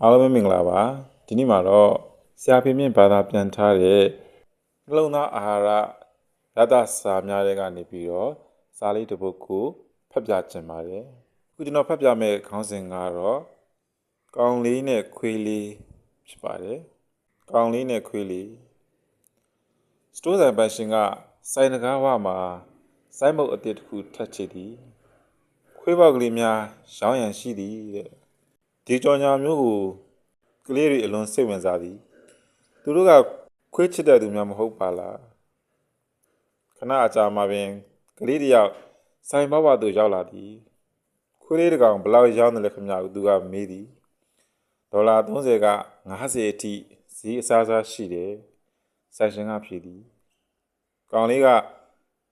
အားလုံးပဲမင်္ဂလာပါဒီနေ့မှာတော့ဆရာဖေမြင့်ဘာသာပြန်ထားတဲ့နှလုံးသားအာဟာရရတစာများတွေကနေပြီးတော့စာလေးတစ်ပုဒ်ကိုဖတ်ပြခြင်းပါတယ်အခုကျွန်တော်ဖတ်ပြမယ့်ခေါင်းစဉ်ကတော့ကောင်းလေးနဲ့ခွေးလေးဖြစ်ပါတယ်ကောင်းလေးနဲ့ခွေးလေးစတိုးဆိုင်ပိုင်ရှင်ကစိုင်တကားဝမှာစိုင်းမုတ်အတစ်တစ်ခုထပ်ချစ်သည်ခွေးပေါက်ကလေးများရောင်းရန်ရှိသည်တဲ့ဒီကြော်ညာမျိုးကိုကလေးတွေအလွန်စိတ်ဝင်စားသည်သူတို့ကခွေးချစ်တဲ့သူများမဟုတ်ပါလားခဏအကြာမှပင်ကလေးတယောက်ဆိုင်ဘဝသို့ရောက်လာသည်ခွေးလေးတစ်ကောင်ဘလောက်ရောင်းတယ်လဲခင်ဗျာသူကမေးသည်ဒေါ်လာ30က50အထိဈေးအစားအစားရှိတယ်ဆိုင်ရှင်ကဖြေသည်ကောင်လေးက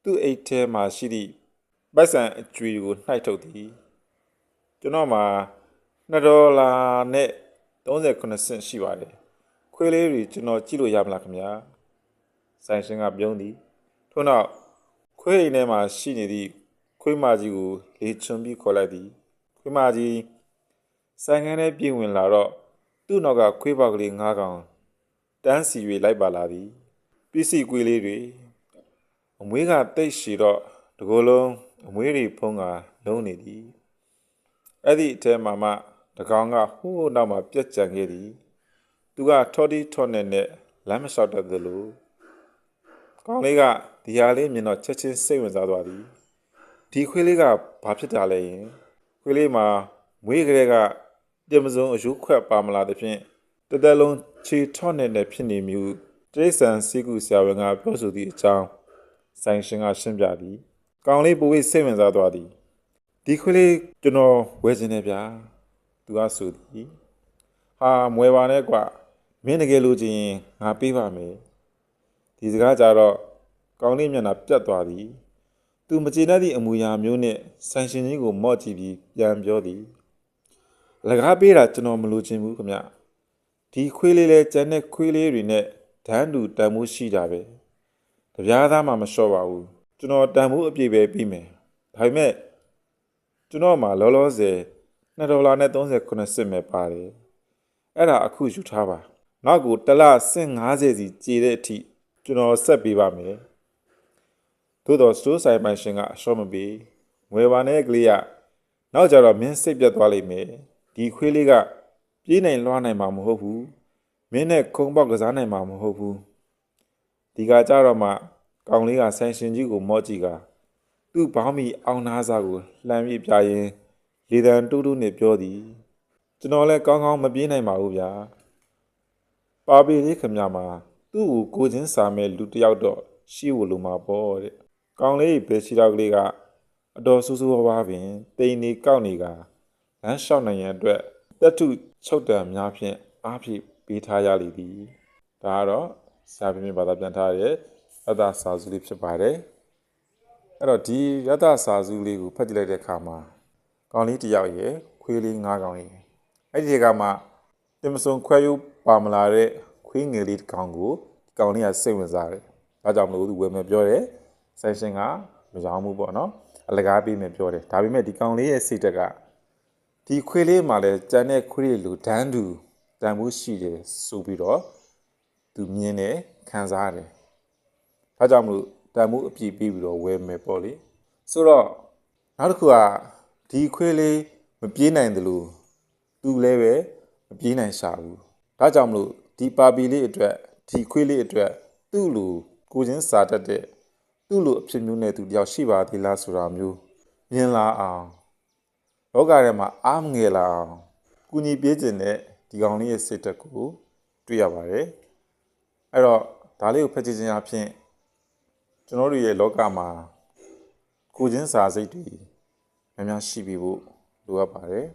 သူ့အိတ်ထဲမှာရှိသည့်ပိုက်ဆံအကြွေကိုနှိုက်ထုတ်သည်ကျွန်တော်မှာ$2နဲ့39 cent ရှိပါတယ်ခွေးလေးတွေကျွန်တော်ကြည့်လို့ရမလားခင်ဗျာဆိုင်ရှင်ကပြုံးသည်ထို့နောက်ခွေးအိမ်ထဲမှာရှိနေသည့်ခွေးမကြီးကိုလေချွန်ပြီးခေါ်လိုက်သည်ခွေးမကြီးဆိုင်ခန်းထဲပြေးဝင်လာတော့သူ့နောက်ကခွေးပေါက်ကလေး9ကောင်တန်းစီ၍လိုက်ပါလာသည်ပစ္စည်းကွေးလေးတွေအမွေးကတိတ်ရှည်တော့တကိုယ်လုံးအမွေးတွေဖုံးကလုံးနေသည်အဲ့ဒီအထဲမှာတကောင်ကဟိုးနောက်မှာပြက်ကြံခဲ့သည်သူကထော်တီထော်နဲ့လမ်းမလျှောက်တတ်သလိုကောင်လေးကဒီဟာလေးမြင်တော့ချက်ချင်းစိတ်ဝင်စားသွားသည်ဒီခွေးလေးကဘာဖြစ်တာလဲယင်ခွေးလေးမှာမွေးကလေးကတင်မစုံအယုခွက်ပါမလားတဖြင့်တသက်လုံးခြေထော့နဲ့ဖြစ်နေမျိုးတိရစ္ဆာန်စီကူဆရာဝန်ကပြောဆိုသည့်အကြောင်းဆိုင်ရှင်ကရှင်းပြသည်ကောင်လေးပိုပြီးစိတ်ဝင်စားသွားသည်ဒီခွေးလေးကျွန်တော်ဝယ်ခြင်းနဲ့ဗျာသူကဆိုသည်ဟာမွယ်ပါနဲ့ကွာမင်းတကယ်လို့ချင်းငါပေးပါမယ်ဒီစကားကြတော့ကောင်းလေးမျက်နှာပြတ်သွားသည်သူမကျေနပ်သည့်အမူအရာမျိုးနဲ့ဆိုင်ရှင်ကြီးကိုမော့ကြည့်ပြီးပြန်ပြောသည်လကားပေးတာကျွန်တော်မလိုချင်ဘူးခင်ဗျဒီခွေးလေးလဲကျန်တဲ့ခွေးလေးတွေနဲ့ဓာတ်တူတန်မိုးရှိတာပဲတပြားသားမှမလျှော့ပါဘူးကျွန်တော်တန်မိုးအပြည့်ပဲပြီးမယ်ဒါပေမဲ့ကျွန်တော်မှာလောလောဆယ်$2နဲ့39 cent ပဲပါတယ်အဲ့ဒါအခုယူထားပါနောက်ကိုတစ်လဆင့်50စီကြေတဲ့အထိကျွန်တော်ဆက်ပေးပါမယ်သို့တော်စတိုးဆိုင်ပိုင်ရှင်ကအရှော့မပေးငွေပါနဲ့ကလေးကနောက်ကြတော့မင်းစိတ်ပြတ်သွားလိမ့်မယ်ဒီခွေးလေးကပြေးနိုင်လွှားနိုင်မှာမဟုတ်ဘူးမင်းနဲ့ခုံပေါက်ကစားနိုင်မှာမဟုတ်ဘူးဒီကကြတော့မှကောင်လေးကဆိုင်ရှင်ကြီးကိုမော့ကြည့်ကသူ့ဘောင်းမီအောင်နားစားကိုလှမ်းပြီးပြရင်လေတံတူးတူးနဲ့ပြောသည်ကျွန်တော်လည်းကောင်းကောင်းမပြေးနိုင်ပါဘူးဗျာပါပေလေးခင်ဗျာမှာသူ့ကိုချင်းစာမဲ့လူတယောက်တော့ရှိဖို့လိုမှာပေါ့တဲ့ကောင်လေးဘယ်ရှိတော့ကလေးကအတော်ဆူဆူဝါးဝါးပင်တိန်နေကောက်နေကလမ်းလျှောက်နိုင်ရန်အတွက်တက်ထုချုပ်တံများဖြင့်အားဖြည့်ပေးထားရလိမ့်သည်ဒါကတော့စာပေမြဘာသာပြန်ထားတဲ့ရတစာစုလေးဖြစ်ပါတယ်အဲ့တော့ဒီရတစာစုလေးကိုဖတ်ကြည့်လိုက်တဲ့အခါမှာကောင်လေးတယောက်ရယ်ခွေးလေး9ကောင်ရယ်အဲ့ဒီကမှတင်မစုံခွဲယူပါမလာတဲ့ခွေးငယ်လေးတစ်ကောင်ကိုကောင်လေးကစိတ်ဝင်စားတယ်ဒါကြောင့်မလို့သူဝယ်မယ်ပြောတယ်ဆိုင်ရှင်ကမရောင်းဘူးပေါ့နော်အလကားပေးမယ်ပြောတယ်ဒါပေမဲ့ဒီကောင်လေးရဲ့စိတ်တက်ကဒီခွေးလေးမှလည်းကြံတဲ့ခွေးလေးလူဒန်းတူတန်မှုရှိတယ်ဆိုပြီးတော့သူမြင်တယ်ခံစားတယ်ဒါကြောင့်မလို့တန်မှုအပြည့်ပြီးတော့ဝယ်မယ်ပေါ့လေဆိုတော့နောက်တစ်ခုကဒီခွေးလေးမပြေးနိုင်တယ်လို့သူလည်းပဲမပြေးနိုင်ရှာဘူးဒါကြောင့်မလို့ဒီပါပီလေးအတွက်ဒီခွေးလေးအတွက်သူ့လူကိုချင်းစာတတ်တဲ့သူ့လူအဖြစ်မျိုးနဲ့သူတယောက်ရှိပါသေးလားဆိုတာမျိုးမြင်လာအောင်လောကထဲမှာအားမငယ်လာအောင်ကူညီပေးခြင်းနဲ့ဒီကောင်လေးရဲ့စိတ်ဓာတ်ကိုတွေ့ရပါတယ်အဲ့တော့ဒါလေးကိုဖတ်ကြည့်ခြင်းအပြင်ကျွန်တော်တို့ရဲ့လောကမှာကိုချင်းစာစိတ်တွေများများရှိပြီးဖို့လိုအပ်ပါတယ်